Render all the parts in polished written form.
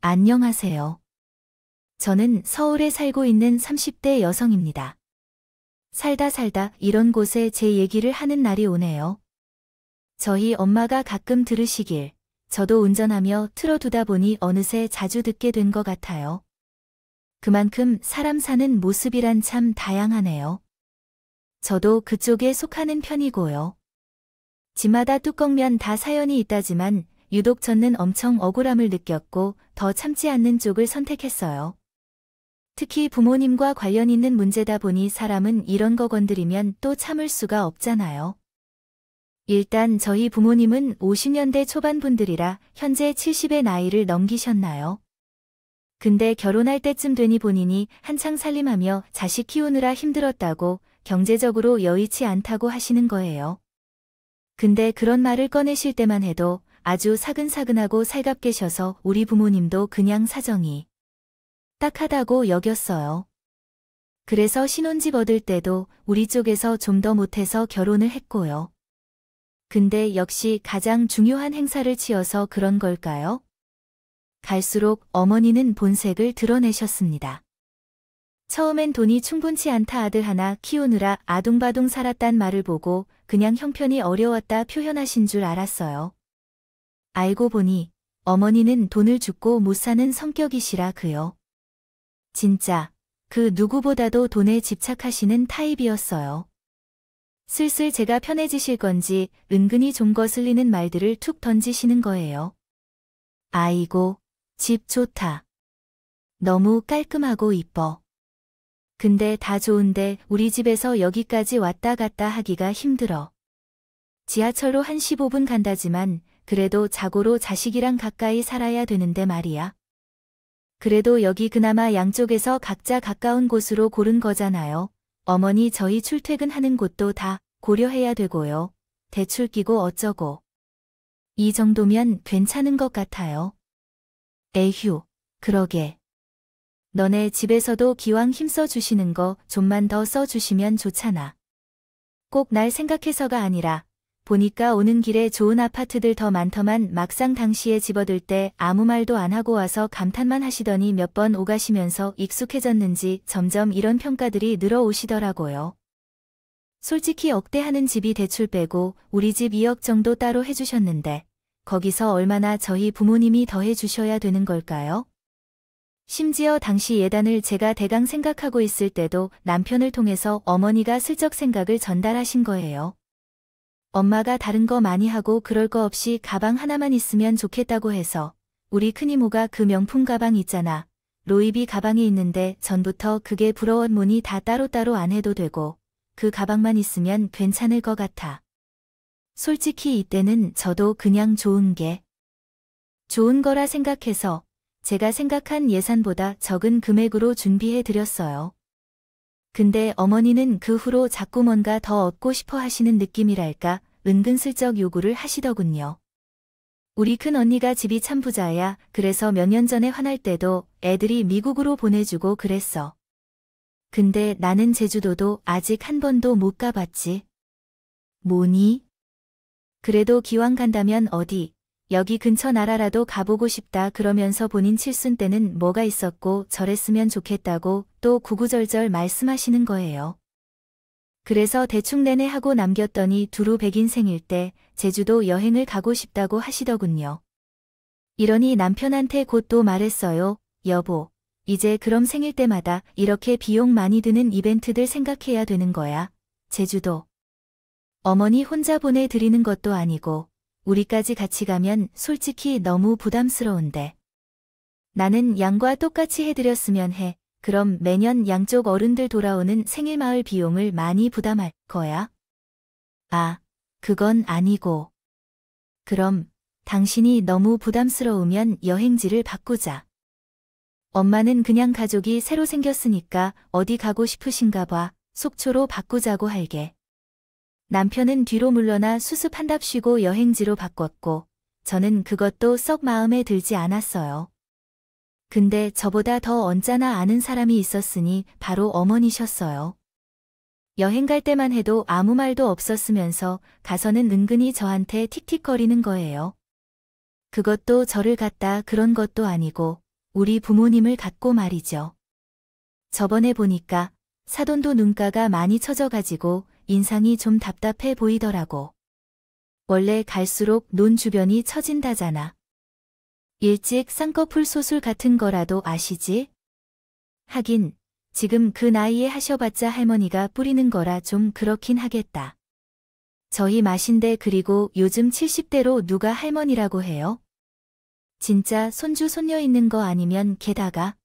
안녕하세요. 저는 서울에 살고 있는 30대 여성입니다. 살다 이런 곳에 제 얘기를 하는 날이 오네요. 저희 엄마가 가끔 들으시길 저도 운전하며 틀어두다 보니 어느새 자주 듣게 된 것 같아요. 그만큼 사람 사는 모습이란 참 다양하네요. 저도 그쪽에 속하는 편이고요. 집마다 뚜껑면 다 사연이 있다지만 유독 저는 엄청 억울함을 느꼈고 더 참지 않는 쪽을 선택했어요. 특히 부모님과 관련 있는 문제다 보니 사람은 이런 거 건드리면 또 참을 수가 없잖아요. 일단 저희 부모님은 50년대 초반 분들이라 현재 70의 나이를 넘기셨나요? 근데 결혼할 때쯤 되니 본인이 한창 살림하며 자식 키우느라 힘들었다고 경제적으로 여의치 않다고 하시는 거예요. 근데 그런 말을 꺼내실 때만 해도 아주 사근사근하고 살갑계셔서 우리 부모님도 그냥 사정이 딱하다고 여겼어요. 그래서 신혼집 얻을 때도 우리 쪽에서 좀 더 못해서 결혼을 했고요. 근데 역시 가장 중요한 행사를 치어서 그런 걸까요? 갈수록 어머니는 본색을 드러내셨습니다. 처음엔 돈이 충분치 않다 아들 하나 키우느라 아둥바둥 살았단 말을 보고 그냥 형편이 어려웠다 표현하신 줄 알았어요. 알고 보니 어머니는 돈을 줍고 못 사는 성격이시라 그요. 진짜 그 누구보다도 돈에 집착하시는 타입이었어요. 슬슬 제가 편해지실 건지 은근히 좀 거슬리는 말들을 툭 던지시는 거예요. 아이고, 집 좋다. 너무 깔끔하고 이뻐. 근데 다 좋은데 우리 집에서 여기까지 왔다 갔다 하기가 힘들어. 지하철로 한 15분 간다지만 그래도 자고로 자식이랑 가까이 살아야 되는데 말이야. 그래도 여기 그나마 양쪽에서 각자 가까운 곳으로 고른 거잖아요. 어머니 저희 출퇴근하는 곳도 다 고려해야 되고요. 대출 끼고 어쩌고. 이 정도면 괜찮은 것 같아요. 에휴, 그러게. 너네 집에서도 기왕 힘써 주시는 거 좀만 더 써주시면 좋잖아. 꼭 날 생각해서가 아니라 보니까 오는 길에 좋은 아파트들 더 많더만 막상 당시에 집 얻을 때 아무 말도 안 하고 와서 감탄만 하시더니 몇 번 오가시면서 익숙해졌는지 점점 이런 평가들이 늘어오시더라고요. 솔직히 억대하는 집이 대출 빼고 우리 집 2억 정도 따로 해주셨는데 거기서 얼마나 저희 부모님이 더 해주셔야 되는 걸까요? 심지어 당시 예단을 제가 대강 생각하고 있을 때도 남편을 통해서 어머니가 슬쩍 생각을 전달하신 거예요. 엄마가 다른 거 많이 하고 그럴 거 없이 가방 하나만 있으면 좋겠다고 해서 우리 큰이모가 그 명품 가방 있잖아. 로이비 가방이 있는데 전부터 그게 부러웠무니 다 따로따로 안 해도 되고 그 가방만 있으면 괜찮을 것 같아. 솔직히 이때는 저도 그냥 좋은 거라 생각해서 제가 생각한 예산보다 적은 금액으로 준비해 드렸어요. 근데 어머니는 그 후로 자꾸 뭔가 더 얻고 싶어 하시는 느낌이랄까 은근슬쩍 요구를 하시더군요. 우리 큰 언니가 집이 참 부자야. 그래서 몇 년 전에 화날 때도 애들이 미국으로 보내주고 그랬어. 근데 나는 제주도도 아직 한 번도 못 가봤지. 뭐니? 그래도 기왕 간다면 어디? 여기 근처 나라라도 가보고 싶다 그러면서 본인 칠순 때는 뭐가 있었고 저랬으면 좋겠다고 또 구구절절 말씀하시는 거예요. 그래서 대충 내내 하고 남겼더니 두루 백인 생일 때 제주도 여행을 가고 싶다고 하시더군요. 이러니 남편한테 곧 또 말했어요. 여보, 이제 그럼 생일 때마다 이렇게 비용 많이 드는 이벤트들 생각해야 되는 거야. 제주도. 어머니 혼자 보내드리는 것도 아니고 우리까지 같이 가면 솔직히 너무 부담스러운데. 나는 양과 똑같이 해드렸으면 해. 그럼 매년 양쪽 어른들 돌아오는 생일마을 비용을 많이 부담할 거야? 아, 그건 아니고. 그럼 당신이 너무 부담스러우면 여행지를 바꾸자. 엄마는 그냥 가족이 새로 생겼으니까 어디 가고 싶으신가 봐. 속초로 바꾸자고 할게. 남편은 뒤로 물러나 수습 한답 쉬고 여행지로 바꿨고 저는 그것도 썩 마음에 들지 않았어요. 근데 저보다 더 언짢아 아는 사람이 있었으니 바로 어머니셨어요. 여행 갈 때만 해도 아무 말도 없었으면서 가서는 은근히 저한테 틱틱거리는 거예요. 그것도 저를 갖다 그런 것도 아니고 우리 부모님을 갖고 말이죠. 저번에 보니까 사돈도 눈가가 많이 처져가지고 인상이 좀 답답해 보이더라고. 원래 갈수록 눈 주변이 처진다잖아. 일찍 쌍꺼풀 수술 같은 거라도 아시지? 하긴 지금 그 나이에 하셔봤자 할머니가 뿌리는 거라 좀 그렇긴 하겠다. 저희 마신데 그리고 요즘 70대로 누가 할머니라고 해요? 진짜 손주 손녀 있는 거 아니면 게다가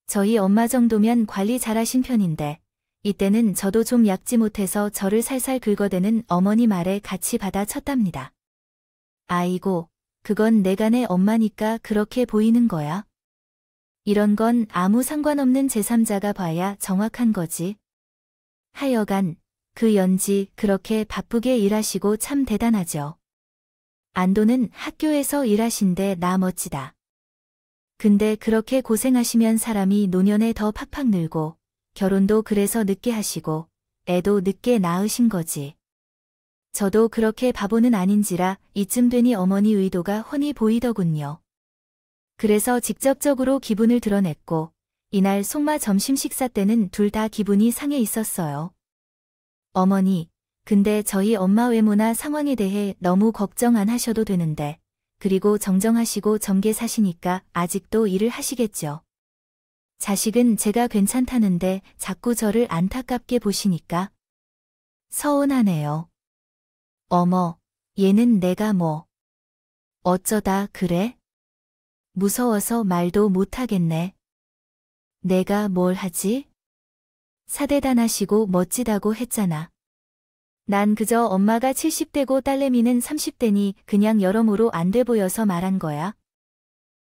저희 엄마 정도면 관리 잘하신 편인데 이때는 저도 좀 약지 못해서 저를 살살 긁어대는 어머니 말에 같이 받아쳤답니다. 아이고, 그건 내가네 엄마니까 그렇게 보이는 거야. 이런 건 아무 상관없는 제3자가 봐야 정확한 거지. 하여간 그 연지 그렇게 바쁘게 일하시고 참 대단하죠. 안도는 학교에서 일하신데 나 멋지다. 근데 그렇게 고생하시면 사람이 노년에 더 팍팍 늙고 결혼도 그래서 늦게 하시고 애도 늦게 낳으신 거지. 저도 그렇게 바보는 아닌지라 이쯤 되니 어머니 의도가 훤히 보이더군요. 그래서 직접적으로 기분을 드러냈고 이날 속마 점심 식사 때는 둘 다 기분이 상해 있었어요. 어머니, 근데 저희 엄마 외모나 상황에 대해 너무 걱정 안 하셔도 되는데 그리고 정정하시고 정계 사시니까 아직도 일을 하시겠죠. 자식은 제가 괜찮다는데 자꾸 저를 안타깝게 보시니까 서운하네요. 어머, 얘는 내가 뭐 어쩌다 그래? 무서워서 말도 못하겠네. 내가 뭘 하지? 사대단하시고 멋지다고 했잖아. 난 그저 엄마가 70대고 딸내미는 30대니 그냥 여러모로 안 돼 보여서 말한 거야.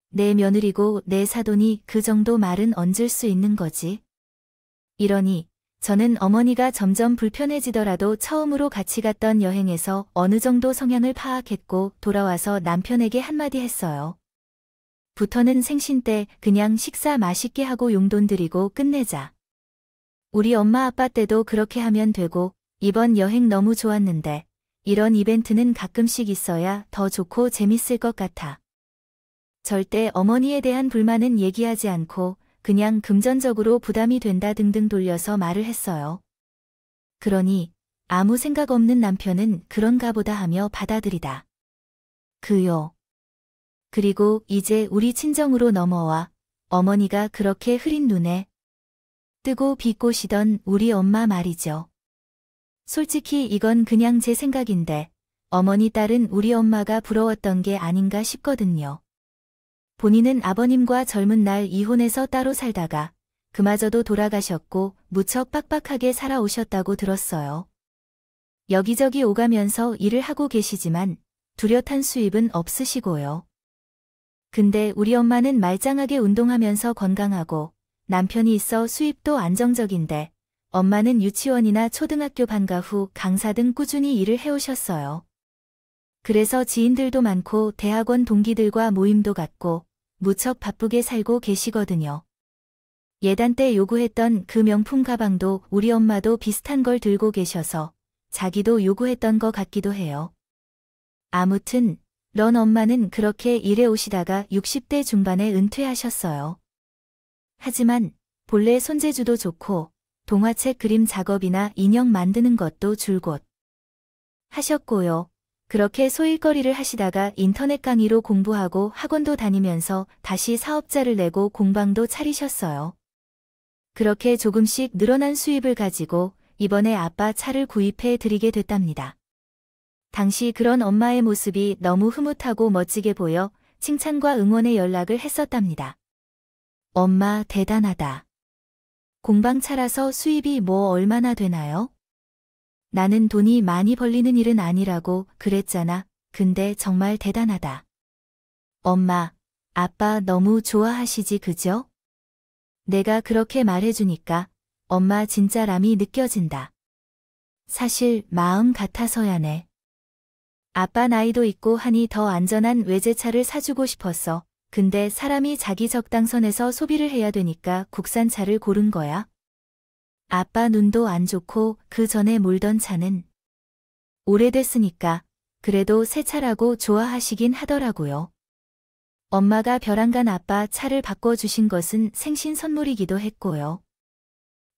내 며느리고 내 사돈이 그 정도 말은 얹을 수 있는 거지. 이러니 저는 어머니가 점점 불편해지더라도 처음으로 같이 갔던 여행에서 어느 정도 성향을 파악했고 돌아와서 남편에게 한마디 했어요. 부터는 생신 때 그냥 식사 맛있게 하고 용돈 드리고 끝내자. 우리 엄마 아빠 때도 그렇게 하면 되고 이번 여행 너무 좋았는데 이런 이벤트는 가끔씩 있어야 더 좋고 재밌을 것 같아. 절대 어머니에 대한 불만은 얘기하지 않고 그냥 금전적으로 부담이 된다 등등 돌려서 말을 했어요. 그러니 아무 생각 없는 남편은 그런가 보다 하며 받아들이다. 그요. 그리고 이제 우리 친정으로 넘어와 어머니가 그렇게 흐린 눈에 뜨고 비꼬시던 우리 엄마 말이죠. 솔직히 이건 그냥 제 생각인데 어머니 딸은 우리 엄마가 부러웠던 게 아닌가 싶거든요. 본인은 아버님과 젊은 날 이혼해서 따로 살다가 그마저도 돌아가셨고 무척 빡빡하게 살아오셨다고 들었어요. 여기저기 오가면서 일을 하고 계시지만 뚜렷한 수입은 없으시고요. 근데 우리 엄마는 말짱하게 운동하면서 건강하고 남편이 있어 수입도 안정적인데 엄마는 유치원이나 초등학교 방과 후 강사 등 꾸준히 일을 해오셨어요. 그래서 지인들도 많고 대학원 동기들과 모임도 갖고 무척 바쁘게 살고 계시거든요. 예단 때 요구했던 그 명품 가방도 우리 엄마도 비슷한 걸 들고 계셔서 자기도 요구했던 것 같기도 해요. 아무튼 런 엄마는 그렇게 일해 오시다가 60대 중반에 은퇴하셨어요. 하지만 본래 손재주도 좋고 동화책 그림 작업이나 인형 만드는 것도 줄곧 하셨고요. 그렇게 소일거리를 하시다가 인터넷 강의로 공부하고 학원도 다니면서 다시 사업자를 내고 공방도 차리셨어요. 그렇게 조금씩 늘어난 수입을 가지고 이번에 아빠 차를 구입해 드리게 됐답니다. 당시 그런 엄마의 모습이 너무 흐뭇하고 멋지게 보여 칭찬과 응원의 연락을 했었답니다. 엄마 대단하다. 공방차라서 수입이 뭐 얼마나 되나요? 나는 돈이 많이 벌리는 일은 아니라고 그랬잖아. 근데 정말 대단하다. 엄마, 아빠 너무 좋아하시지 그죠? 내가 그렇게 말해주니까 엄마 진짜람이 느껴진다. 사실 마음 같아서야네. 아빠 나이도 있고 하니 더 안전한 외제차를 사주고 싶었어. 근데 사람이 자기 적당선에서 소비를 해야 되니까 국산차를 고른 거야. 아빠 눈도 안 좋고 그 전에 몰던 차는 오래됐으니까 그래도 새 차라고 좋아하시긴 하더라고요. 엄마가 벼랑간 아빠 차를 바꿔주신 것은 생신 선물이기도 했고요.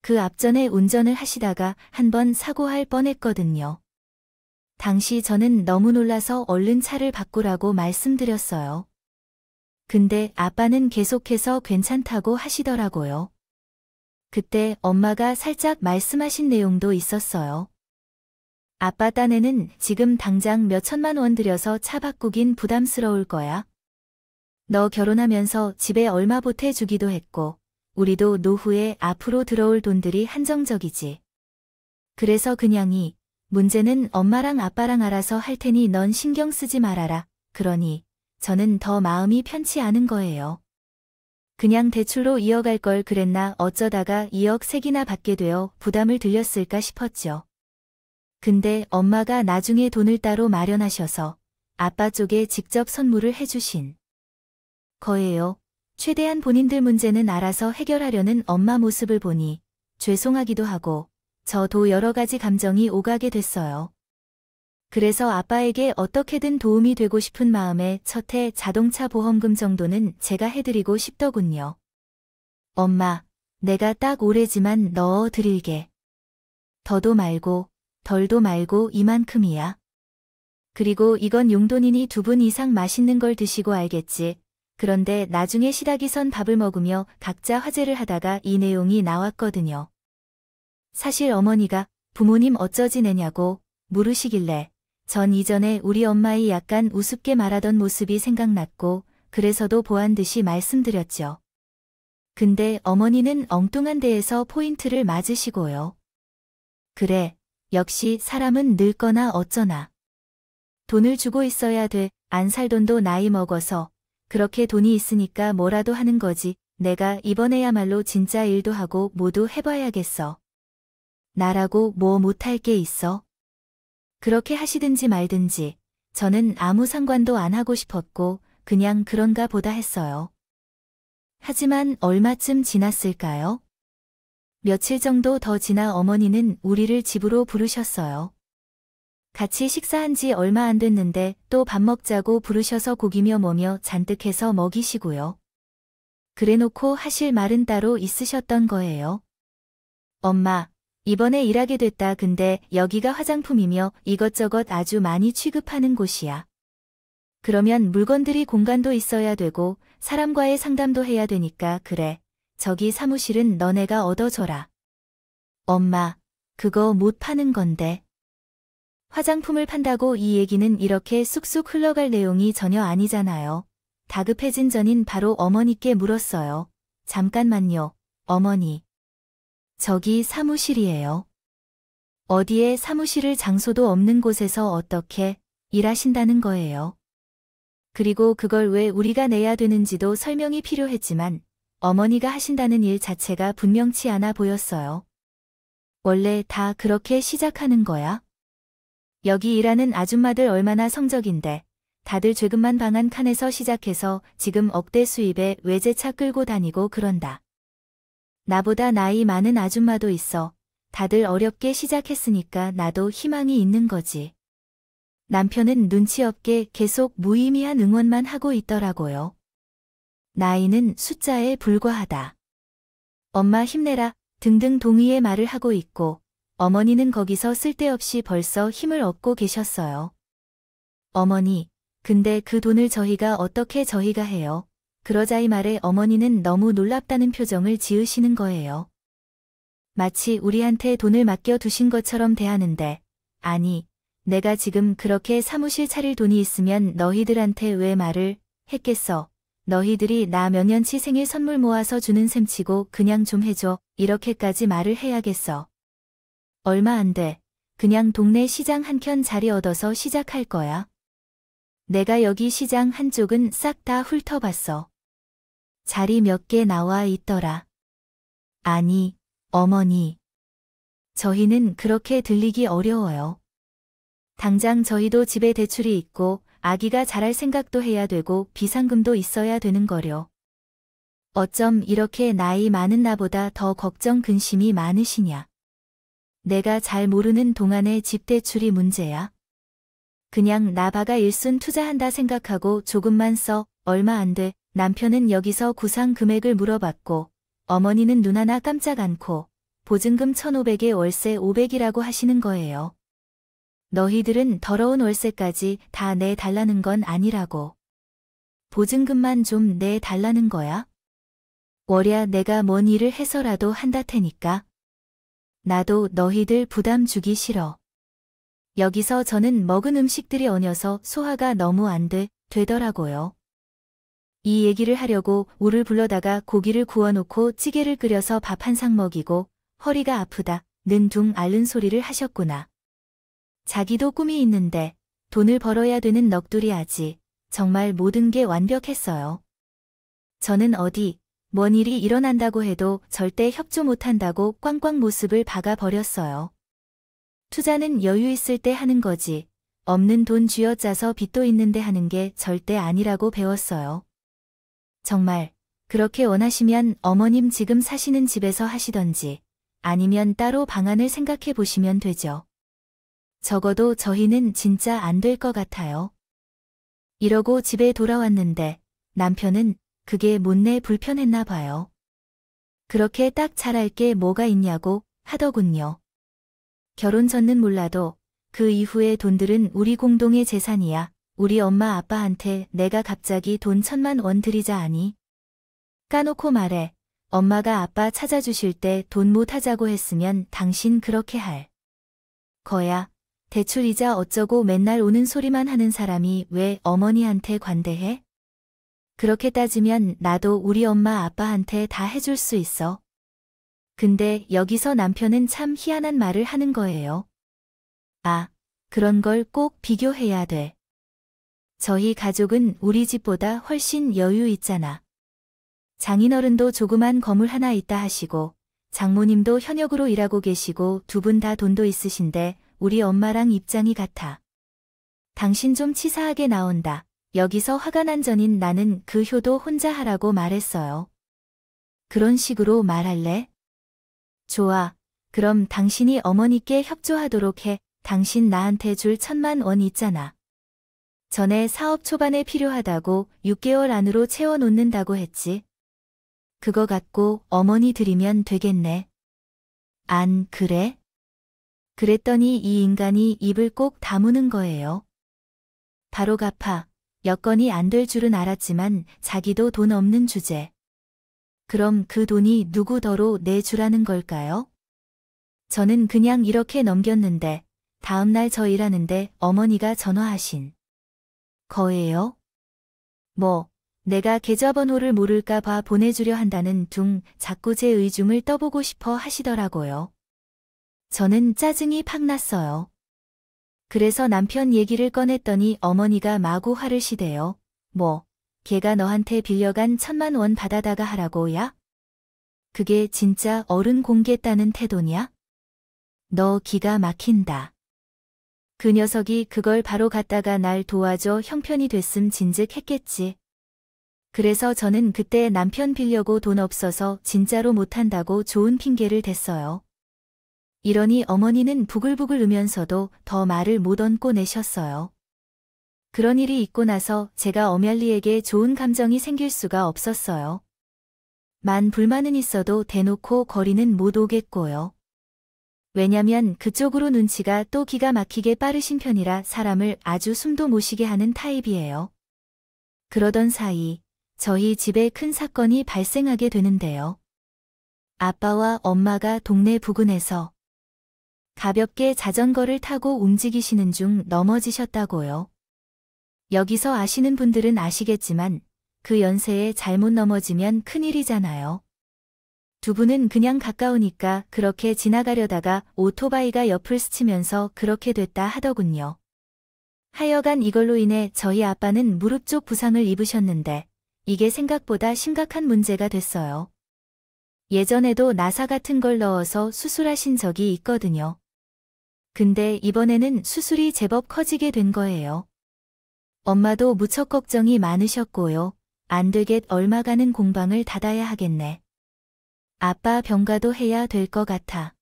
그 앞전에 운전을 하시다가 한 번 사고할 뻔했거든요. 당시 저는 너무 놀라서 얼른 차를 바꾸라고 말씀드렸어요. 근데 아빠는 계속해서 괜찮다고 하시더라고요. 그때 엄마가 살짝 말씀하신 내용도 있었어요. 아빠 딴에는 지금 당장 몇 천만 원 들여서 차 바꾸긴 부담스러울 거야. 너 결혼하면서 집에 얼마 보태주기도 했고, 우리도 노후에 앞으로 들어올 돈들이 한정적이지. 그래서 그냥이, 문제는 엄마랑 아빠랑 알아서 할 테니 넌 신경 쓰지 말아라. 그러니, 저는 더 마음이 편치 않은 거예요. 그냥 대출로 이어갈 걸 그랬나 어쩌다가 2억 3기나 받게 되어 부담을 들렸을까 싶었죠. 근데 엄마가 나중에 돈을 따로 마련하셔서 아빠 쪽에 직접 선물을 해주신 거예요. 최대한 본인들 문제는 알아서 해결하려는 엄마 모습을 보니 죄송하기도 하고 저도 여러 가지 감정이 오가게 됐어요. 그래서 아빠에게 어떻게든 도움이 되고 싶은 마음에 첫해 자동차 보험금 정도는 제가 해드리고 싶더군요. 엄마, 내가 딱 올해지만 넣어 드릴게. 더도 말고 덜도 말고 이만큼이야. 그리고 이건 용돈이니 2분 이상 맛있는 걸 드시고 알겠지. 그런데 나중에 시다기선 밥을 먹으며 각자 화제를 하다가 이 내용이 나왔거든요. 사실 어머니가 부모님 어쩌 지내냐고 물으시길래 전 이전에 우리 엄마의 약간 우습게 말하던 모습이 생각났고 그래서도 보안듯이 말씀드렸죠. 근데 어머니는 엉뚱한 데에서 포인트를 맞으시고요. 그래, 역시 사람은 늙거나 어쩌나. 돈을 주고 있어야 돼. 안 살 돈도 나이 먹어서. 그렇게 돈이 있으니까 뭐라도 하는 거지. 내가 이번에야말로 진짜 일도 하고 모두 해봐야겠어. 나라고 뭐 못할 게 있어? 그렇게 하시든지 말든지 저는 아무 상관도 안 하고 싶었고 그냥 그런가 보다 했어요. 하지만 얼마쯤 지났을까요? 며칠 정도 더 지나 어머니는 우리를 집으로 부르셨어요. 같이 식사한 지 얼마 안 됐는데 또 밥 먹자고 부르셔서 고기며 뭐며 잔뜩 해서 먹이시고요. 그래놓고 하실 말은 따로 있으셨던 거예요. 엄마, 이번에 일하게 됐다. 근데 여기가 화장품이며 이것저것 아주 많이 취급하는 곳이야. 그러면 물건들이 공간도 있어야 되고 사람과의 상담도 해야 되니까 그래. 저기 사무실은 너네가 얻어줘라. 엄마, 그거 못 파는 건데. 화장품을 판다고 이 얘기는 이렇게 쑥쑥 흘러갈 내용이 전혀 아니잖아요. 다급해진 전인 바로 어머니께 물었어요. 잠깐만요, 어머니. 저기 사무실이에요. 어디에 사무실을 장소도 없는 곳에서 어떻게 일하신다는 거예요. 그리고 그걸 왜 우리가 내야 되는지도 설명이 필요했지만 어머니가 하신다는 일 자체가 분명치 않아 보였어요. 원래 다 그렇게 시작하는 거야? 여기 일하는 아줌마들 얼마나 성적인데 다들 죄금만 방한 칸에서 시작해서 지금 억대 수입에 외제차 끌고 다니고 그런다. 나보다 나이 많은 아줌마도 있어. 다들 어렵게 시작했으니까 나도 희망이 있는 거지. 남편은 눈치 없게 계속 무의미한 응원만 하고 있더라고요. 나이는 숫자에 불과하다. 엄마 힘내라 등등 동의의 말을 하고 있고 어머니는 거기서 쓸데없이 벌써 힘을 얻고 계셨어요. 어머니, 근데 그 돈을 저희가 어떻게 저희가 해요? 그러자 이 말에 어머니는 너무 놀랍다는 표정을 지으시는 거예요. 마치 우리한테 돈을 맡겨두신 것처럼 대하는데, 아니, 내가 지금 그렇게 사무실 차릴 돈이 있으면 너희들한테 왜 말을 했겠어? 너희들이 나 몇 년치 생일 선물 모아서 주는 셈치고 그냥 좀 해줘. 이렇게까지 말을 해야겠어. 얼마 안 돼. 그냥 동네 시장 한 켠 자리 얻어서 시작할 거야. 내가 여기 시장 한쪽은 싹 다 훑어봤어. 자리 몇 개 나와 있더라. 아니, 어머니. 저희는 그렇게 들리기 어려워요. 당장 저희도 집에 대출이 있고 아기가 자랄 생각도 해야 되고 비상금도 있어야 되는 거려. 어쩜 이렇게 나이 많은 나보다 더 걱정 근심이 많으시냐. 내가 잘 모르는 동안에 집 대출이 문제야. 그냥 나바가 일순 투자한다 생각하고 조금만 써. 얼마 안 돼. 남편은 여기서 구상 금액을 물어봤고 어머니는 눈 하나 깜짝 않고 보증금 1,500에 월세 500이라고 하시는 거예요. 너희들은 더러운 월세까지 다 내달라는 건 아니라고. 보증금만 좀 내달라는 거야? 월야 내가 뭔 일을 해서라도 한다 테니까. 나도 너희들 부담 주기 싫어. 여기서 저는 먹은 음식들이 어녀서 소화가 너무 안 되더라고요. 이 얘기를 하려고 우를 불러다가 고기를 구워놓고 찌개를 끓여서 밥 한 상 먹이고 허리가 아프다는 둥 앓는 소리를 하셨구나. 자기도 꿈이 있는데 돈을 벌어야 되는 넋두리하지. 정말 모든 게 완벽했어요. 저는 어디 뭔 일이 일어난다고 해도 절대 협조 못한다고 꽝꽝 모습을 박아버렸어요. 투자는 여유 있을 때 하는 거지. 없는 돈 쥐어짜서 빚도 있는데 하는 게 절대 아니라고 배웠어요. 정말 그렇게 원하시면 어머님 지금 사시는 집에서 하시던지 아니면 따로 방안을 생각해 보시면 되죠. 적어도 저희는 진짜 안 될 것 같아요. 이러고 집에 돌아왔는데 남편은 그게 못내 불편했나 봐요. 그렇게 딱 잘할 게 뭐가 있냐고 하더군요. 결혼 전는 몰라도 그 이후의 돈들은 우리 공동의 재산이야. 우리 엄마 아빠한테 내가 갑자기 돈 1,000만 원 드리자 하니. 까놓고 말해. 엄마가 아빠 찾아주실 때 돈 못 하자고 했으면 당신 그렇게 할 거야. 대출이자 어쩌고 맨날 오는 소리만 하는 사람이 왜 어머니한테 관대해? 그렇게 따지면 나도 우리 엄마 아빠한테 다 해줄 수 있어. 근데 여기서 남편은 참 희한한 말을 하는 거예요. 아, 그런 걸 꼭 비교해야 돼. 저희 가족은 우리 집보다 훨씬 여유 있잖아. 장인어른도 조그만 건물 하나 있다 하시고 장모님도 현역으로 일하고 계시고 두 분 다 돈도 있으신데 우리 엄마랑 입장이 같아. 당신 좀 치사하게 나온다. 여기서 화가 난 전인 나는 그 효도 혼자 하라고 말했어요. 그런 식으로 말할래? 좋아. 그럼 당신이 어머니께 협조하도록 해. 당신 나한테 줄 1,000만 원 있잖아. 전에 사업 초반에 필요하다고 6개월 안으로 채워놓는다고 했지. 그거 갖고 어머니 드리면 되겠네. 안 그래? 그랬더니 이 인간이 입을 꼭 다무는 거예요. 바로 갚아. 여건이 안 될 줄은 알았지만 자기도 돈 없는 주제. 그럼 그 돈이 누구 더로 내주라는 걸까요? 저는 그냥 이렇게 넘겼는데 다음날 저 일하는데 어머니가 전화하신 거예요. 뭐 내가 계좌번호를 모를까 봐 보내주려 한다는 둥 자꾸 제 의중을 떠보고 싶어 하시더라고요. 저는 짜증이 팍 났어요. 그래서 남편 얘기를 꺼냈더니 어머니가 마구 화를 시대요. 뭐, 걔가 너한테 빌려간 1,000만 원 받아다가 하라고야? 그게 진짜 어른 공겠다는 태도냐? 너 기가 막힌다. 그 녀석이 그걸 바로 갖다가 날 도와줘 형편이 됐음 진즉했겠지. 그래서 저는 그때 남편 빌려고 돈 없어서 진짜로 못한다고 좋은 핑계를 댔어요. 이러니 어머니는 부글부글 으면서도 더 말을 못 얹고 내셨어요. 그런 일이 있고 나서 제가 어멜리에게 좋은 감정이 생길 수가 없었어요. 만 불만은 있어도 대놓고 거리는 못 오겠고요. 왜냐면 그쪽으로 눈치가 또 기가 막히게 빠르신 편이라 사람을 아주 숨도 못 쉬게 하는 타입이에요. 그러던 사이 저희 집에 큰 사건이 발생하게 되는데요. 아빠와 엄마가 동네 부근에서 가볍게 자전거를 타고 움직이시는 중 넘어지셨다고요. 여기서 아시는 분들은 아시겠지만 그 연세에 잘못 넘어지면 큰일이잖아요. 두 분은 그냥 가까우니까 그렇게 지나가려다가 오토바이가 옆을 스치면서 그렇게 됐다 하더군요. 하여간 이걸로 인해 저희 아빠는 무릎 쪽 부상을 입으셨는데 이게 생각보다 심각한 문제가 됐어요. 예전에도 나사 같은 걸 넣어서 수술하신 적이 있거든요. 근데 이번에는 수술이 제법 커지게 된 거예요. 엄마도 무척 걱정이 많으셨고요. 안 되겠 얼마 가는 공방을 닫아야 하겠네. 아빠 병가도 해야 될 것 같아.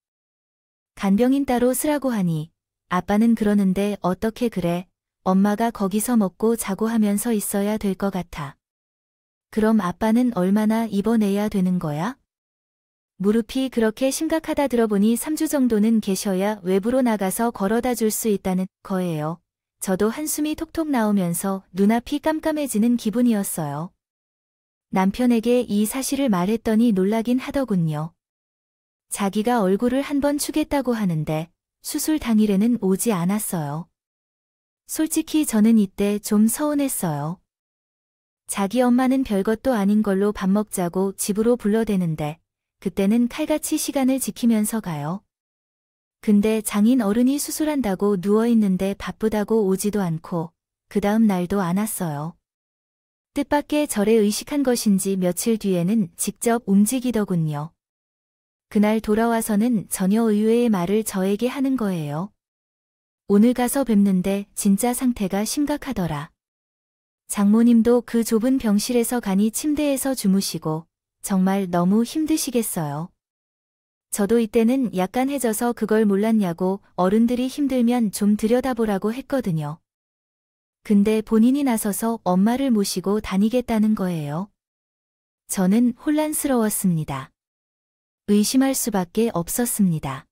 간병인 따로 쓰라고 하니 아빠는 그러는데 어떻게 그래? 엄마가 거기서 먹고 자고 하면서 있어야 될 것 같아. 그럼 아빠는 얼마나 입원해야 되는 거야? 무릎이 그렇게 심각하다 들어보니 3주 정도는 계셔야 외부로 나가서 걸어다 줄 수 있다는 거예요. 저도 한숨이 톡톡 나오면서 눈앞이 깜깜해지는 기분이었어요. 남편에게 이 사실을 말했더니 놀라긴 하더군요. 자기가 얼굴을 한번 추겠다고 하는데 수술 당일에는 오지 않았어요. 솔직히 저는 이때 좀 서운했어요. 자기 엄마는 별것도 아닌 걸로 밥 먹자고 집으로 불러대는데 그때는 칼같이 시간을 지키면서 가요. 근데 장인 어른이 수술한다고 누워있는데 바쁘다고 오지도 않고 그 다음 날도 안 왔어요. 뜻밖의 저를 의식한 것인지 며칠 뒤에는 직접 움직이더군요. 그날 돌아와서는 전혀 의외의 말을 저에게 하는 거예요. 오늘 가서 뵙는데 진짜 상태가 심각하더라. 장모님도 그 좁은 병실에서 간이 침대에서 주무시고 정말 너무 힘드시겠어요. 저도 이때는 약간 해져서 그걸 몰랐냐고 어른들이 힘들면 좀 들여다보라고 했거든요. 근데 본인이 나서서 엄마를 모시고 다니겠다는 거예요. 저는 혼란스러웠습니다. 의심할 수밖에 없었습니다.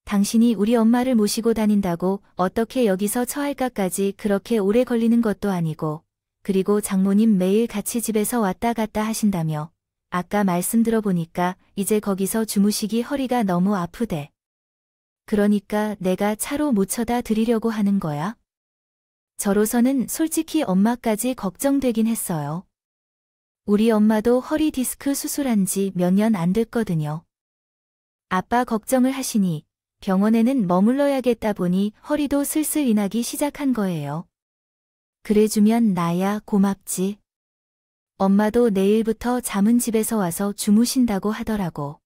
당신이 우리 엄마를 모시고 다닌다고 어떻게 여기서 처할까까지 그렇게 오래 걸리는 것도 아니고, 그리고 장모님 매일 같이 집에서 왔다 갔다 하신다며, 아까 말씀 들어보니까 이제 거기서 주무시기 허리가 너무 아프대. 그러니까 내가 차로 모셔다 드리려고 하는 거야? 저로서는 솔직히 엄마까지 걱정되긴 했어요. 우리 엄마도 허리 디스크 수술한 지 몇 년 안 됐거든요. 아빠 걱정을 하시니 병원에는 머물러야겠다 보니 허리도 슬슬 이나기 시작한 거예요. 그래주면 나야 고맙지. 엄마도 내일부터 잠은 집에서 와서 주무신다고 하더라고.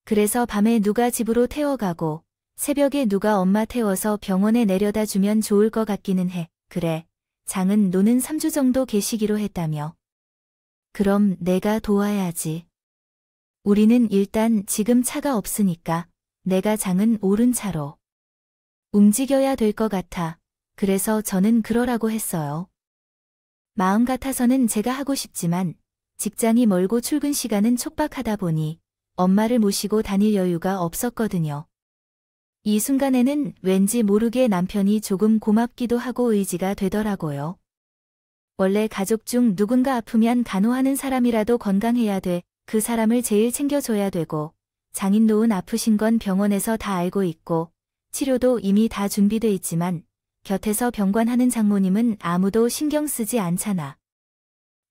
그래서 밤에 누가 집으로 태워가고 새벽에 누가 엄마 태워서 병원에 내려다 주면 좋을 것 같기는 해. 그래, 장은 노는 3주 정도 계시기로 했다며. 그럼 내가 도와야지. 우리는 일단 지금 차가 없으니까 내가 장은 오른 차로 움직여야 될 것 같아. 그래서 저는 그러라고 했어요. 마음 같아서는 제가 하고 싶지만 직장이 멀고 출근 시간은 촉박하다 보니 엄마를 모시고 다닐 여유가 없었거든요. 이 순간에는 왠지 모르게 남편이 조금 고맙기도 하고 의지가 되더라고요. 원래 가족 중 누군가 아프면 간호하는 사람이라도 건강해야 돼. 그 사람을 제일 챙겨줘야 되고, 장인 노은 아프신 건 병원에서 다 알고 있고 치료도 이미 다 준비돼 있지만 곁에서 병관하는 장모님은 아무도 신경 쓰지 않잖아.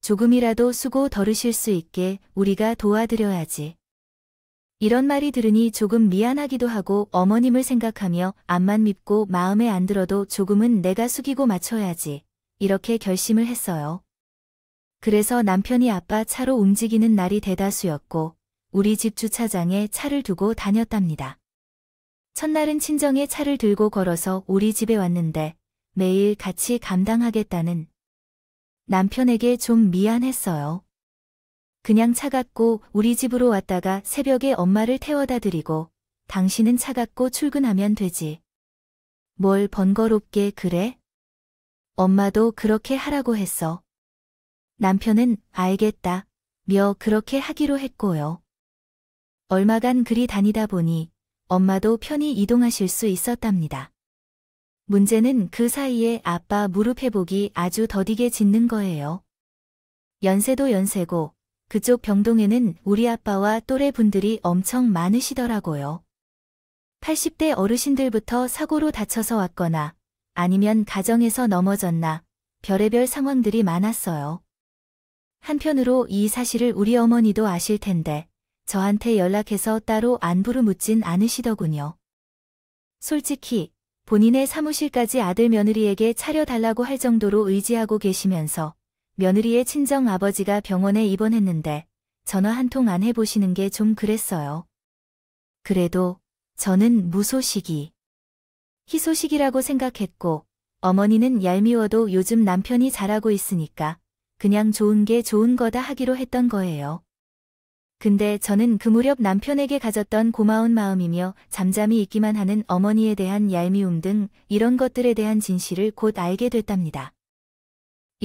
조금이라도 수고 덜으실 수 있게 우리가 도와드려야지. 이런 말이 들으니 조금 미안하기도 하고 어머님을 생각하며 앞만 밉고 마음에 안 들어도 조금은 내가 숙이고 맞춰야지. 이렇게 결심을 했어요. 그래서 남편이 아빠 차로 움직이는 날이 대다수였고 우리 집 주차장에 차를 두고 다녔답니다. 첫날은 친정에 차를 들고 걸어서 우리 집에 왔는데 매일 같이 감당하겠다는 남편에게 좀 미안했어요. 그냥 차 갖고 우리 집으로 왔다가 새벽에 엄마를 태워다 드리고 당신은 차 갖고 출근하면 되지. 뭘 번거롭게 그래? 엄마도 그렇게 하라고 했어. 남편은 알겠다 며 그렇게 하기로 했고요. 얼마간 그리 다니다 보니 엄마도 편히 이동하실 수 있었답니다. 문제는 그 사이에 아빠 무릎 회복이 아주 더디게 짖는 거예요. 연세도 연세고 그쪽 병동에는 우리 아빠와 또래 분들이 엄청 많으시더라고요. 80대 어르신들부터 사고로 다쳐서 왔거나 아니면 가정에서 넘어졌나 별의별 상황들이 많았어요. 한편으로 이 사실을 우리 어머니도 아실 텐데 저한테 연락해서 따로 안부를 묻진 않으시더군요. 솔직히 본인의 사무실까지 아들 며느리에게 차려달라고 할 정도로 의지하고 계시면서 며느리의 친정 아버지가 병원에 입원했는데 전화 한 통 안 해보시는 게 좀 그랬어요. 그래도 저는 무소식이 희소식이라고 생각했고 어머니는 얄미워도 요즘 남편이 잘하고 있으니까 그냥 좋은 게 좋은 거다 하기로 했던 거예요. 근데 저는 그 무렵 남편에게 가졌던 고마운 마음이며 잠잠히 있기만 하는 어머니에 대한 얄미움 등 이런 것들에 대한 진실을 곧 알게 됐답니다.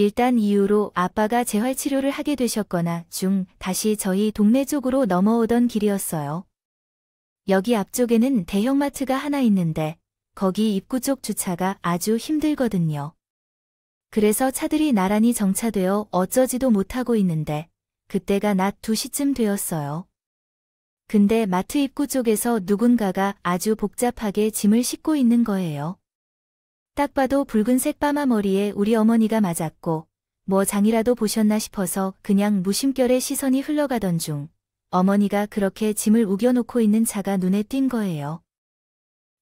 일단 이후로 아빠가 재활치료를 하게 되셨거나 중 다시 저희 동네 쪽으로 넘어오던 길이었어요. 여기 앞쪽에는 대형마트가 하나 있는데 거기 입구 쪽 주차가 아주 힘들거든요. 그래서 차들이 나란히 정차되어 어쩌지도 못하고 있는데 그때가 낮 2시쯤 되었어요. 근데 마트 입구 쪽에서 누군가가 아주 복잡하게 짐을 싣고 있는 거예요. 딱 봐도 붉은색 파마 머리에 우리 어머니가 맞았고 뭐 장이라도 보셨나 싶어서 그냥 무심결에 시선이 흘러가던 중 어머니가 그렇게 짐을 우겨놓고 있는 차가 눈에 띈 거예요.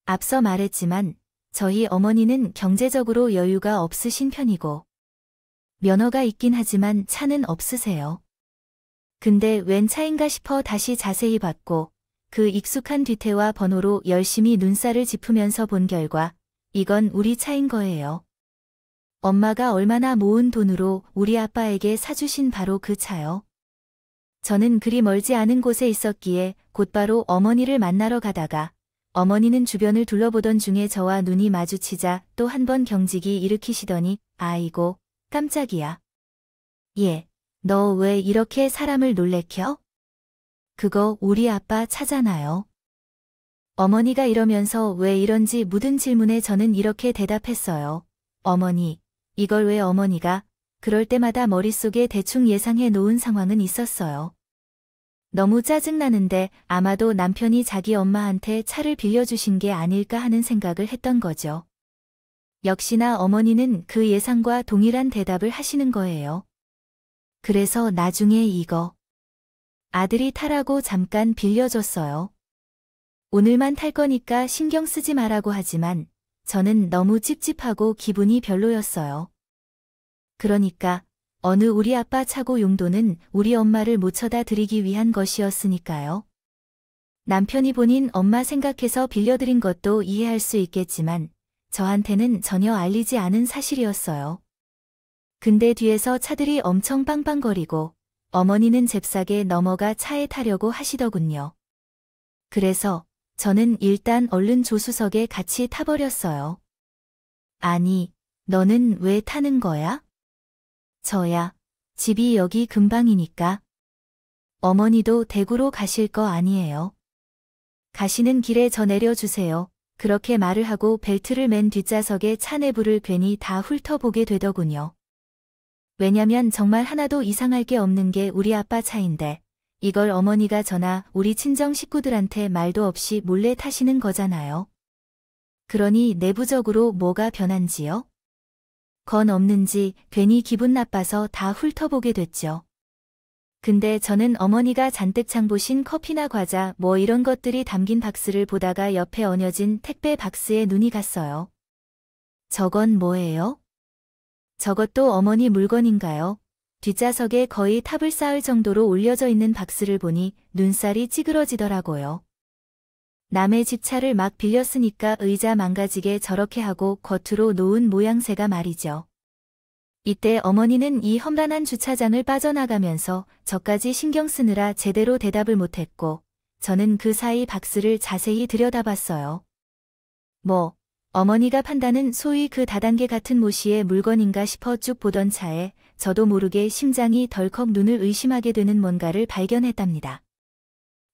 앞서 말했지만 저희 어머니는 경제적으로 여유가 없으신 편이고 면허가 있긴 하지만 차는 없으세요. 근데 웬 차인가 싶어 다시 자세히 봤고 그 익숙한 뒤태와 번호로 열심히 눈살을 짚으면서 본 결과 이건 우리 차인 거예요. 엄마가 얼마나 모은 돈으로 우리 아빠에게 사주신 바로 그 차요. 저는 그리 멀지 않은 곳에 있었기에 곧바로 어머니를 만나러 가다가 어머니는 주변을 둘러보던 중에 저와 눈이 마주치자 또 한 번 경직이 일으키시더니 아이고 깜짝이야. 얘, 너 왜 이렇게 사람을 놀래켜? 그거 우리 아빠 차잖아요. 어머니가 이러면서 왜 이런지 묻은 질문에 저는 이렇게 대답했어요. 어머니, 이걸 왜 어머니가? 그럴 때마다 머릿속에 대충 예상해 놓은 상황은 있었어요. 너무 짜증나는데 아마도 남편이 자기 엄마한테 차를 빌려주신 게 아닐까 하는 생각을 했던 거죠. 역시나 어머니는 그 예상과 동일한 대답을 하시는 거예요. 그래서 나중에 이거 아들이 타라고 잠깐 빌려줬어요. 오늘만 탈 거니까 신경 쓰지 마라고 하지만 저는 너무 찝찝하고 기분이 별로였어요. 그러니까 어느 우리 아빠 차고 용도는 우리 엄마를 못 쳐다 드리기 위한 것이었으니까요. 남편이 본인 엄마 생각해서 빌려드린 것도 이해할 수 있겠지만 저한테는 전혀 알리지 않은 사실이었어요. 근데 뒤에서 차들이 엄청 빵빵거리고 어머니는 잽싸게 넘어가 차에 타려고 하시더군요. 그래서 저는 일단 얼른 조수석에 같이 타버렸어요. 아니, 너는 왜 타는 거야? 저야, 집이 여기 근방이니까. 어머니도 대구로 가실 거 아니에요. 가시는 길에 저 내려주세요. 그렇게 말을 하고 벨트를 맨 뒷좌석에 차 내부를 괜히 다 훑어보게 되더군요. 왜냐면 정말 하나도 이상할 게 없는 게 우리 아빠 차인데 이걸 어머니가 저나 우리 친정 식구들한테 말도 없이 몰래 타시는 거잖아요. 그러니 내부적으로 뭐가 변한지요? 건 없는지 괜히 기분 나빠서 다 훑어보게 됐죠. 근데 저는 어머니가 잔뜩 장보신 커피나 과자 뭐 이런 것들이 담긴 박스를 보다가 옆에 얹어진 택배 박스에 눈이 갔어요. 저건 뭐예요? 저것도 어머니 물건인가요? 뒷좌석에 거의 탑을 쌓을 정도로 올려져 있는 박스를 보니 눈살이 찌그러지더라고요. 남의 집 차를 막 빌렸으니까 의자 망가지게 저렇게 하고 겉으로 놓은 모양새가 말이죠. 이때 어머니는 이 험난한 주차장을 빠져나가면서 저까지 신경 쓰느라 제대로 대답을 못했고 저는 그 사이 박스를 자세히 들여다봤어요. 어머니가 판다는 소위 그 다단계 같은 모시의 물건인가 싶어 쭉 보던 차에 저도 모르게 심장이 덜컥 눈을 의심하게 되는 뭔가를 발견했답니다.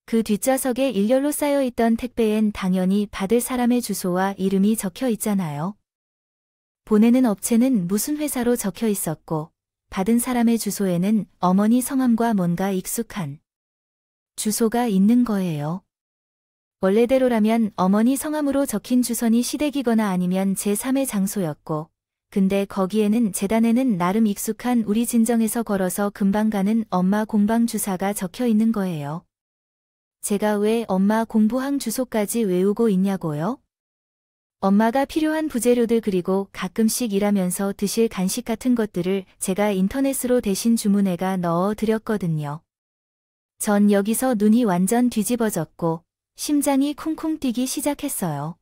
그 뒷좌석에 일렬로 쌓여있던 택배엔 당연히 받을 사람의 주소와 이름이 적혀 있잖아요. 보내는 업체는 무슨 회사로 적혀 있었고 받은 사람의 주소에는 어머니 성함과 뭔가 익숙한 주소가 있는 거예요. 원래대로라면 어머니 성함으로 적힌 주선이 시댁이거나 아니면 제3의 장소였고 근데 거기에는 재단에는 나름 익숙한 우리 진정에서 걸어서 금방 가는 엄마 공방 주사가 적혀 있는 거예요. 제가 왜 엄마 공부항 주소까지 외우고 있냐고요? 엄마가 필요한 부재료들 그리고 가끔씩 일하면서 드실 간식 같은 것들을 제가 인터넷으로 대신 주문해가 넣어 드렸거든요. 전 여기서 눈이 완전 뒤집어졌고 심장이 쿵쿵 뛰기 시작했어요.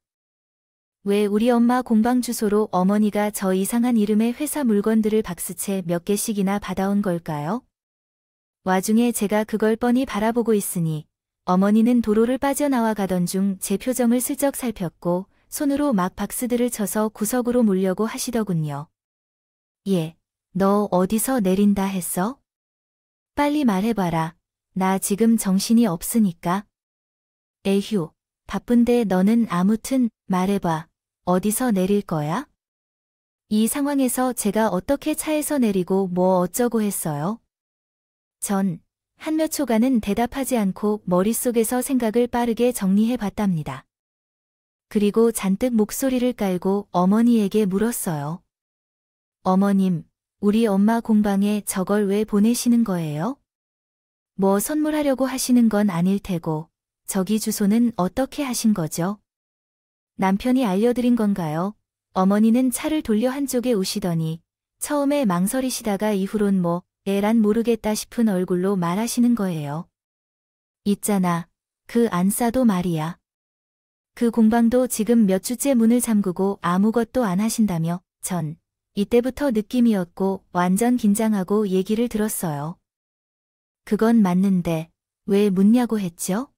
왜 우리 엄마 공방 주소로 어머니가 저 이상한 이름의 회사 물건들을 박스채 몇 개씩이나 받아온 걸까요? 와중에 제가 그걸 뻔히 바라보고 있으니 어머니는 도로를 빠져나와 가던 중 제 표정을 슬쩍 살폈고 손으로 막 박스들을 쳐서 구석으로 몰려고 하시더군요. 예, 너 어디서 내린다 했어? 빨리 말해봐라. 나 지금 정신이 없으니까. 에휴, 바쁜데 너는 아무튼 말해봐. 어디서 내릴 거야? 이 상황에서 제가 어떻게 차에서 내리고 뭐 어쩌고 했어요? 전 한 몇 초간은 대답하지 않고 머릿속에서 생각을 빠르게 정리해 봤답니다. 그리고 잔뜩 목소리를 깔고 어머니에게 물었어요. 어머님, 우리 엄마 공방에 저걸 왜 보내시는 거예요? 뭐 선물하려고 하시는 건 아닐 테고, 저기 주소는 어떻게 하신 거죠? 남편이 알려드린 건가요? 어머니는 차를 돌려 한쪽에 오시더니, 처음에 망설이시다가 이후론 뭐, 애란 모르겠다 싶은 얼굴로 말하시는 거예요. 있잖아, 그 안싸도 말이야. 그 공방도 지금 몇 주째 문을 잠그고 아무것도 안 하신다며. 전 이때부터 느낌이었고 완전 긴장하고 얘기를 들었어요. 그건 맞는데 왜 묻냐고 했죠?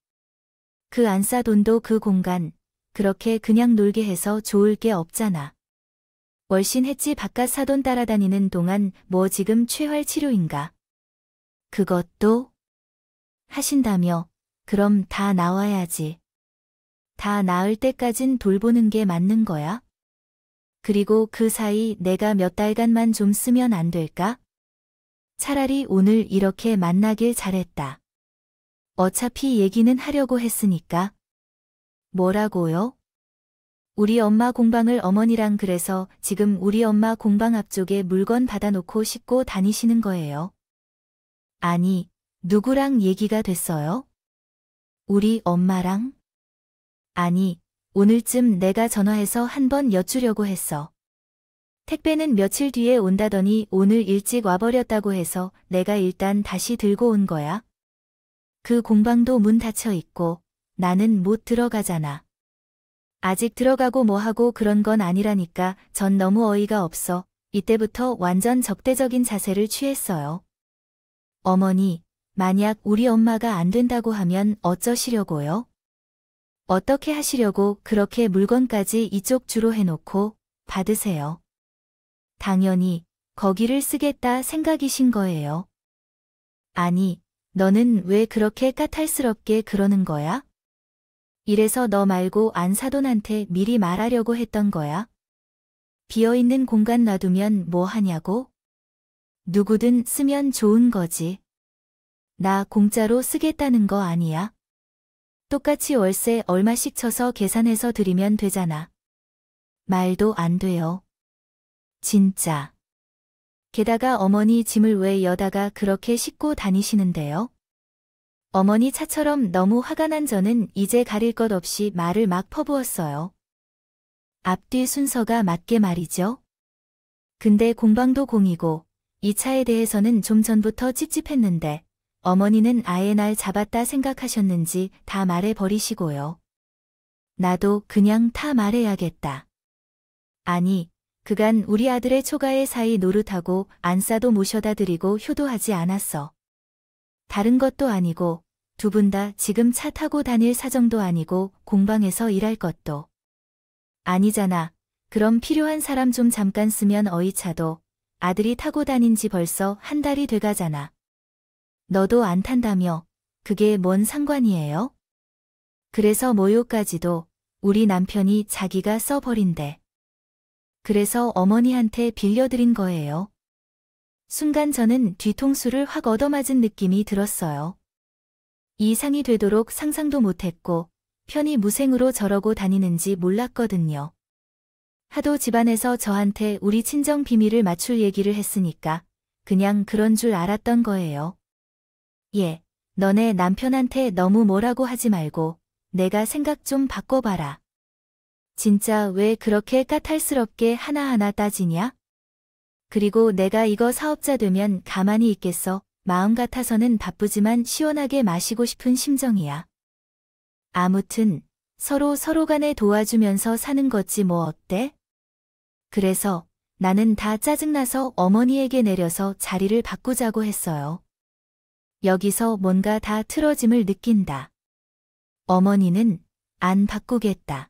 그 안싸 돈도 그 공간 그렇게 그냥 놀게 해서 좋을 게 없잖아. 월신 했지 바깥 사돈 따라다니는 동안 뭐 지금 최활 치료인가? 그것도 하신다며. 그럼 다 나와야지. 다 나을 때까진 돌보는 게 맞는 거야? 그리고 그 사이 내가 몇 달간만 좀 쓰면 안 될까? 차라리 오늘 이렇게 만나길 잘했다. 어차피 얘기는 하려고 했으니까. 뭐라고요? 우리 엄마 공방을 어머니랑 그래서 지금 우리 엄마 공방 앞쪽에 물건 받아놓고 싣고 다니시는 거예요. 아니, 누구랑 얘기가 됐어요? 우리 엄마랑? 아니, 오늘쯤 내가 전화해서 한번 여쭈려고 했어. 택배는 며칠 뒤에 온다더니 오늘 일찍 와버렸다고 해서 내가 일단 다시 들고 온 거야. 그 공방도 문 닫혀 있고 나는 못 들어가잖아. 아직 들어가고 뭐하고 그런 건 아니라니까. 전 너무 어이가 없어. 이때부터 완전 적대적인 자세를 취했어요. 어머니, 만약 우리 엄마가 안 된다고 하면 어쩌시려고요? 어떻게 하시려고 그렇게 물건까지 이쪽 주로 해놓고 받으세요? 당연히 거기를 쓰겠다 생각이신 거예요. 아니, 너는 왜 그렇게 까탈스럽게 그러는 거야? 이래서 너 말고 안사돈한테 미리 말하려고 했던 거야? 비어있는 공간 놔두면 뭐 하냐고? 누구든 쓰면 좋은 거지. 나 공짜로 쓰겠다는 거 아니야? 똑같이 월세 얼마씩 쳐서 계산해서 드리면 되잖아. 말도 안 돼요. 진짜. 게다가 어머니 짐을 왜 여다가 그렇게 싣고 다니시는데요? 어머니 차처럼 너무 화가 난 저는 이제 가릴 것 없이 말을 막 퍼부었어요. 앞뒤 순서가 맞게 말이죠. 근데 공방도 공이고 이 차에 대해서는 좀 전부터 찝찝했는데 어머니는 아예 날 잡았다 생각하셨는지 다 말해버리시고요. 나도 그냥 다 말해야겠다. 아니, 그간 우리 아들의 초가의 사이 노릇하고 안싸도 모셔다 드리고 효도하지 않았어. 다른 것도 아니고 두 분 다 지금 차 타고 다닐 사정도 아니고 공방에서 일할 것도 아니잖아. 그럼 필요한 사람 좀 잠깐 쓰면 어이차도 아들이 타고 다닌 지 벌써 한 달이 돼가잖아. 너도 안 탄다며. 그게 뭔 상관이에요? 그래서 모요까지도 우리 남편이 자기가 써버린대. 그래서 어머니한테 빌려드린 거예요. 순간 저는 뒤통수를 확 얻어맞은 느낌이 들었어요. 이상이 되도록 상상도 못했고 편히 무생으로 저러고 다니는지 몰랐거든요. 하도 집안에서 저한테 우리 친정 비밀을 맞출 얘기를 했으니까 그냥 그런 줄 알았던 거예요. 예, 너네 남편한테 너무 뭐라고 하지 말고 내가 생각 좀 바꿔봐라. 진짜 왜 그렇게 까탈스럽게 하나하나 따지냐? 그리고 내가 이거 사업자 되면 가만히 있겠어. 마음 같아서는 바쁘지만 시원하게 마시고 싶은 심정이야. 아무튼 서로 간에 도와주면서 사는 거지 뭐 어때? 그래서 나는 다 짜증나서 어머니에게 내려서 자리를 바꾸자고 했어요. 여기서 뭔가 다 틀어짐을 느낀다. 어머니는 안 바꾸겠다.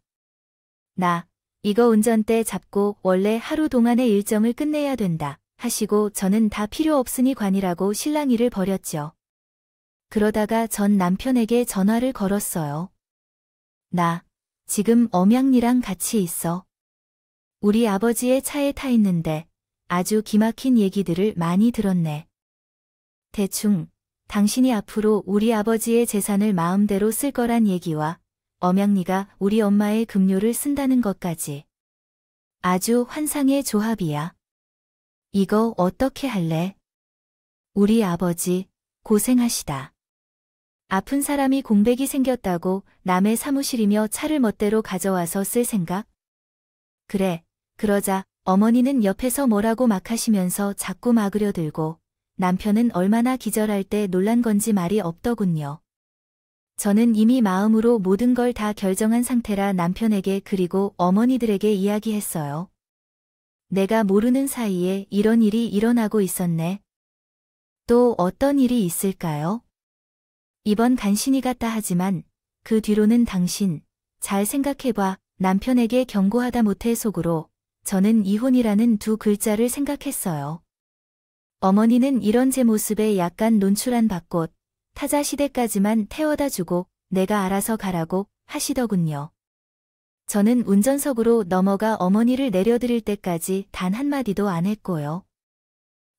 나 이거 운전대 잡고 원래 하루 동안의 일정을 끝내야 된다 하시고 저는 다 필요 없으니 관이라고 실랑이를 벌였죠. 그러다가 전 남편에게 전화를 걸었어요. 나 지금 엄양이랑 같이 있어. 우리 아버지의 차에 타 있는데 아주 기막힌 얘기들을 많이 들었네. 대충 당신이 앞으로 우리 아버지의 재산을 마음대로 쓸 거란 얘기와 엄양이가 우리 엄마의 급료를 쓴다는 것까지. 아주 환상의 조합이야. 이거 어떻게 할래? 우리 아버지 고생하시다. 아픈 사람이 공백이 생겼다고 남의 사무실이며 차를 멋대로 가져와서 쓸 생각? 그래, 그러자 어머니는 옆에서 뭐라고 막 하시면서 자꾸 막으려 들고 남편은 얼마나 기절할 때 놀란 건지 말이 없더군요. 저는 이미 마음으로 모든 걸 다 결정한 상태라 남편에게 그리고 어머니들에게 이야기했어요. 내가 모르는 사이에 이런 일이 일어나고 있었네. 또 어떤 일이 있을까요? 이번 간신히 같다 하지만 그 뒤로는 당신 잘 생각해봐. 남편에게 경고하다 못해 속으로 저는 이혼이라는 두 글자를 생각했어요. 어머니는 이런 제 모습에 약간 논출한 받꽃, 타자 시대까지만 태워다 주고 내가 알아서 가라고 하시더군요. 저는 운전석으로 넘어가 어머니를 내려드릴 때까지 단 한마디도 안 했고요.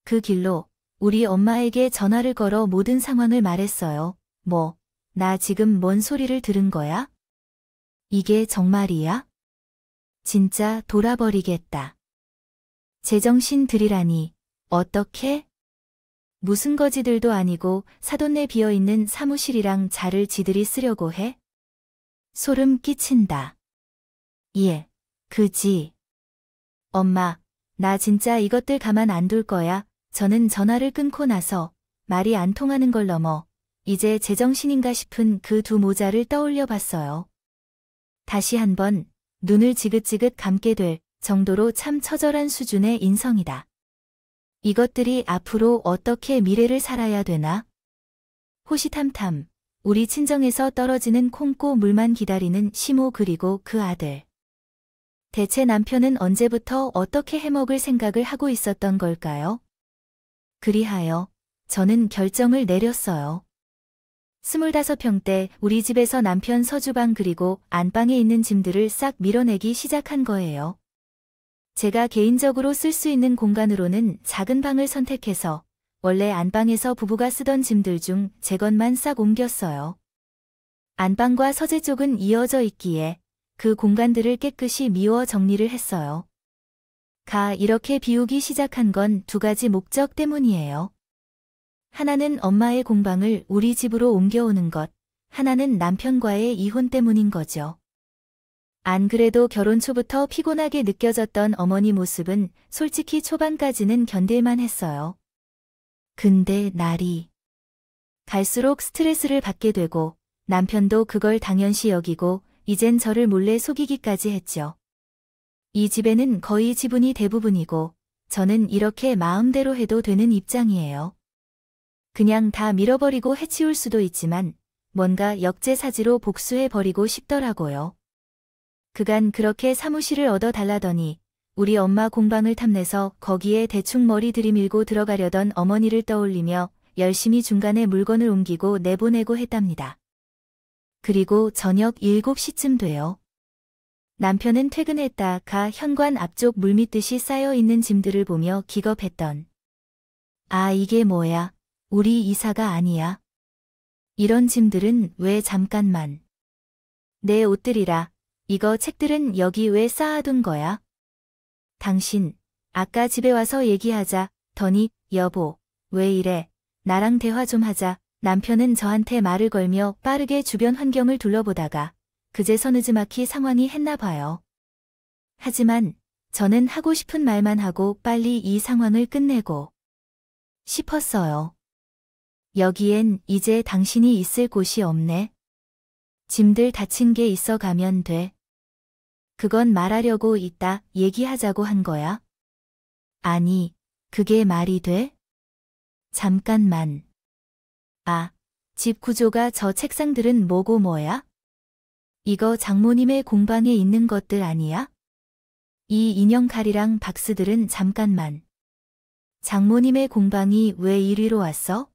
그 길로 우리 엄마에게 전화를 걸어 모든 상황을 말했어요. 나 지금 뭔 소리를 들은 거야? 이게 정말이야? 진짜 돌아버리겠다. 제정신 들이라니, 어떻게? 무슨 거지들도 아니고 사돈네 비어있는 사무실이랑 자를 지들이 쓰려고 해? 소름 끼친다. 예, 그지. 엄마, 나 진짜 이것들 가만 안 둘 거야. 저는 전화를 끊고 나서 말이 안 통하는 걸 넘어 이제 제정신인가 싶은 그 두 모자를 떠올려 봤어요. 다시 한번 눈을 지긋지긋 감게 될 정도로 참 처절한 수준의 인성이다. 이것들이 앞으로 어떻게 미래를 살아야 되나? 호시탐탐 우리 친정에서 떨어지는 콩고 물만 기다리는 시모 그리고 그 아들. 대체 남편은 언제부터 어떻게 해먹을 생각을 하고 있었던 걸까요? 그리하여 저는 결정을 내렸어요. 25평 때 우리 집에서 남편 서주방 그리고 안방에 있는 짐들을 싹 밀어내기 시작한 거예요. 제가 개인적으로 쓸 수 있는 공간으로는 작은 방을 선택해서 원래 안방에서 부부가 쓰던 짐들 중 제 것만 싹 옮겼어요. 안방과 서재 쪽은 이어져 있기에 그 공간들을 깨끗이 미워 정리를 했어요. 이렇게 비우기 시작한 건 두 가지 목적 때문이에요. 하나는 엄마의 공방을 우리 집으로 옮겨오는 것, 하나는 남편과의 이혼 때문인 거죠. 안 그래도 결혼 초부터 피곤하게 느껴졌던 어머니 모습은 솔직히 초반까지는 견딜만 했어요. 근데 날이 갈수록 스트레스를 받게 되고 남편도 그걸 당연시 여기고 이젠 저를 몰래 속이기까지 했죠. 이 집에는 거의 지분이 대부분이고 저는 이렇게 마음대로 해도 되는 입장이에요. 그냥 다 밀어버리고 해치울 수도 있지만 뭔가 역제사지로 복수해버리고 싶더라고요. 그간 그렇게 사무실을 얻어달라더니 우리 엄마 공방을 탐내서 거기에 대충 머리 들이밀고 들어가려던 어머니를 떠올리며 열심히 중간에 물건을 옮기고 내보내고 했답니다. 그리고 저녁 7시쯤 돼요. 남편은 퇴근했다가 현관 앞쪽 물밀듯이 쌓여있는 짐들을 보며 기겁했던. 이게 뭐야? 우리 이사가 아니야. 이런 짐들은 왜 잠깐만. 내 옷들이라. 이거 책들은 여기 왜 쌓아둔 거야? 당신, 아까 집에 와서 얘기하자. 더니, 여보, 왜 이래? 나랑 대화 좀 하자. 남편은 저한테 말을 걸며 빠르게 주변 환경을 둘러보다가 그제서 느지막이 상황이 했나 봐요. 하지만 저는 하고 싶은 말만 하고 빨리 이 상황을 끝내고 싶었어요. 여기엔 이제 당신이 있을 곳이 없네. 짐들 다친 게 있어 가면 돼. 그건 말하려고 이따 얘기하자고 한 거야? 아니, 그게 말이 돼? 잠깐만. 집 구조가 저 책상들은 뭐고 뭐야? 이거 장모님의 공방에 있는 것들 아니야? 이 인형 칼이랑 박스들은 잠깐만. 장모님의 공방이 왜 이리로 왔어?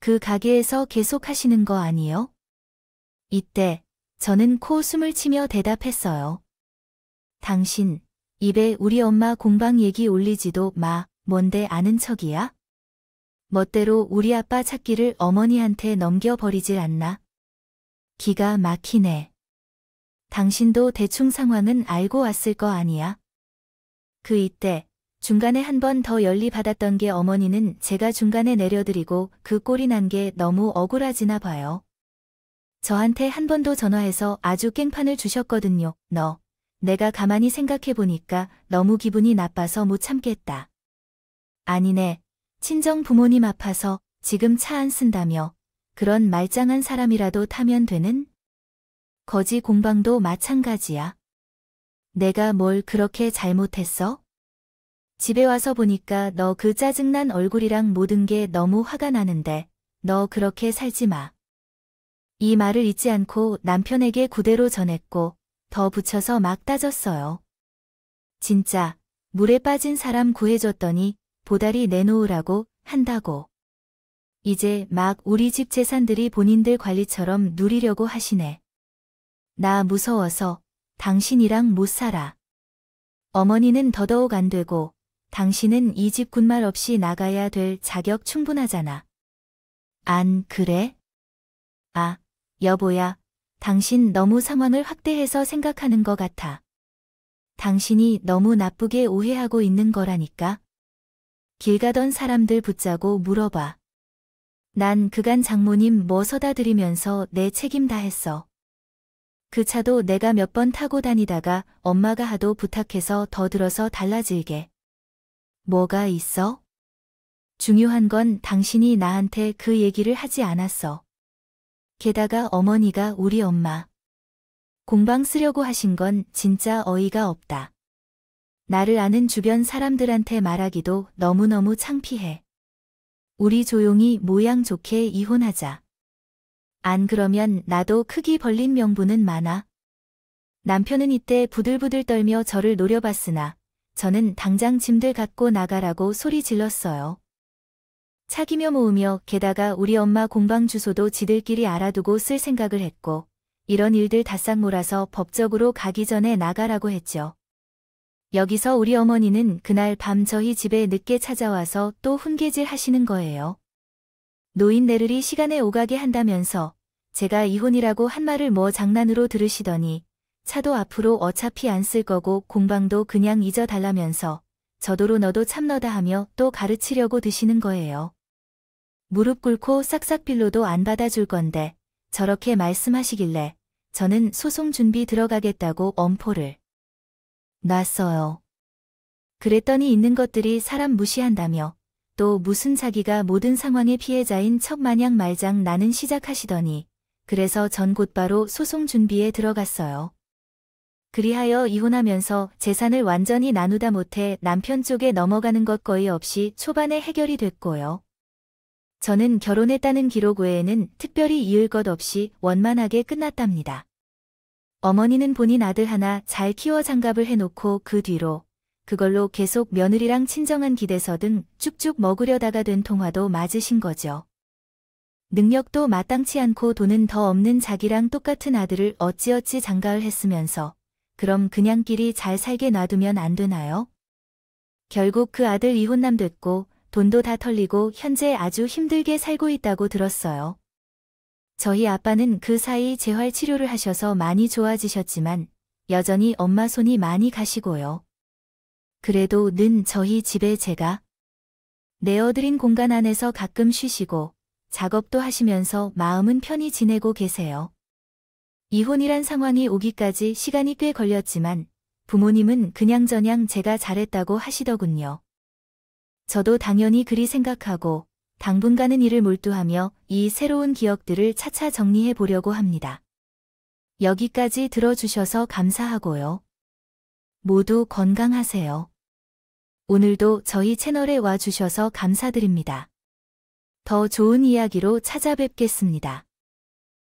그 가게에서 계속 하시는 거 아니요? 이때 저는 코웃음을 치며 대답했어요. 당신 입에 우리 엄마 공방 얘기 올리지도 마. 뭔데 아는 척이야? 멋대로 우리 아빠 찾기를 어머니한테 넘겨버리질 않나? 기가 막히네. 당신도 대충 상황은 알고 왔을 거 아니야? 이때 중간에 한 번 더 연리받았던 게 어머니는 제가 중간에 내려드리고 그 꼴이 난 게 너무 억울하지나 봐요. 저한테 한 번도 전화해서 아주 깽판을 주셨거든요. 내가 가만히 생각해보니까 너무 기분이 나빠서 못 참겠다. 아니네. 친정 부모님 아파서 지금 차 안 쓴다며 그런 말짱한 사람이라도 타면 되는? 거지 공방도 마찬가지야. 내가 뭘 그렇게 잘못했어? 집에 와서 보니까 너 그 짜증난 얼굴이랑 모든 게 너무 화가 나는데 너 그렇게 살지 마. 이 말을 잊지 않고 남편에게 그대로 전했고 더 붙여서 막 따졌어요. 진짜 물에 빠진 사람 구해줬더니 보다리 내놓으라고 한다고. 이제 막 우리 집 재산들이 본인들 관리처럼 누리려고 하시네. 나 무서워서 당신이랑 못 살아. 어머니는 더더욱 안 되고 당신은 이 집 군말 없이 나가야 될 자격 충분하잖아. 안 그래? 아, 여보야, 당신 너무 상황을 확대해서 생각하는 것 같아. 당신이 너무 나쁘게 오해하고 있는 거라니까. 길 가던 사람들 붙자고 물어봐. 난 그간 장모님 뭐 서다 드리면서 내 책임 다 했어. 그 차도 내가 몇 번 타고 다니다가 엄마가 하도 부탁해서 더 들어서 달라질게. 뭐가 있어? 중요한 건 당신이 나한테 그 얘기를 하지 않았어. 게다가 어머니가 우리 엄마 공방 쓰려고 하신 건 진짜 어이가 없다. 나를 아는 주변 사람들한테 말하기도 너무너무 창피해. 우리 조용히 모양 좋게 이혼하자. 안 그러면 나도 크기 벌린 명분은 많아. 남편은 이때 부들부들 떨며 저를 노려봤으나 저는 당장 짐들 갖고 나가라고 소리 질렀어요. 차기며 모으며 게다가 우리 엄마 공방 주소도 지들끼리 알아두고 쓸 생각을 했고 이런 일들 다 싹 몰아서 법적으로 가기 전에 나가라고 했죠. 여기서 우리 어머니는 그날 밤 저희 집에 늦게 찾아와서 또 훈계질 하시는 거예요. 노인네들이 시간에 오가게 한다면서 제가 이혼이라고 한 말을 뭐 장난으로 들으시더니 차도 앞으로 어차피 안 쓸 거고 공방도 그냥 잊어달라면서 저도로 너도 참너다 하며 또 가르치려고 드시는 거예요. 무릎 꿇고 싹싹 빌로도 안 받아줄 건데 저렇게 말씀하시길래 저는 소송 준비 들어가겠다고 엄포를 놨어요. 그랬더니 있는 것들이 사람 무시한다며 또 무슨 자기가 모든 상황의 피해자인 척 마냥 말장 나는 시작하시더니 그래서 전 곧바로 소송 준비에 들어갔어요. 그리하여 이혼하면서 재산을 완전히 나누다 못해 남편 쪽에 넘어가는 것 거의 없이 초반에 해결이 됐고요. 저는 결혼했다는 기록 외에는 특별히 이을 것 없이 원만하게 끝났답니다. 어머니는 본인 아들 하나 잘 키워 장갑을 해놓고 그 뒤로 그걸로 계속 며느리랑 친정한 기대서 등 쭉쭉 먹으려다가 된 통화도 맞으신 거죠. 능력도 마땅치 않고 돈은 더 없는 자기랑 똑같은 아들을 어찌어찌 장가를 했으면서 그럼 그냥끼리 잘 살게 놔두면 안 되나요? 결국 그 아들 이혼남 됐고 돈도 다 털리고 현재 아주 힘들게 살고 있다고 들었어요. 저희 아빠는 그 사이 재활 치료를 하셔서 많이 좋아지셨지만 여전히 엄마 손이 많이 가시고요. 그래도 는 저희 집에 제가 내어드린 공간 안에서 가끔 쉬시고 작업도 하시면서 마음은 편히 지내고 계세요. 이혼이란 상황이 오기까지 시간이 꽤 걸렸지만 부모님은 그냥저냥 제가 잘했다고 하시더군요. 저도 당연히 그리 생각하고 당분간은 이를 몰두하며 이 새로운 기억들을 차차 정리해 보려고 합니다. 여기까지 들어주셔서 감사하고요. 모두 건강하세요. 오늘도 저희 채널에 와주셔서 감사드립니다. 더 좋은 이야기로 찾아뵙겠습니다.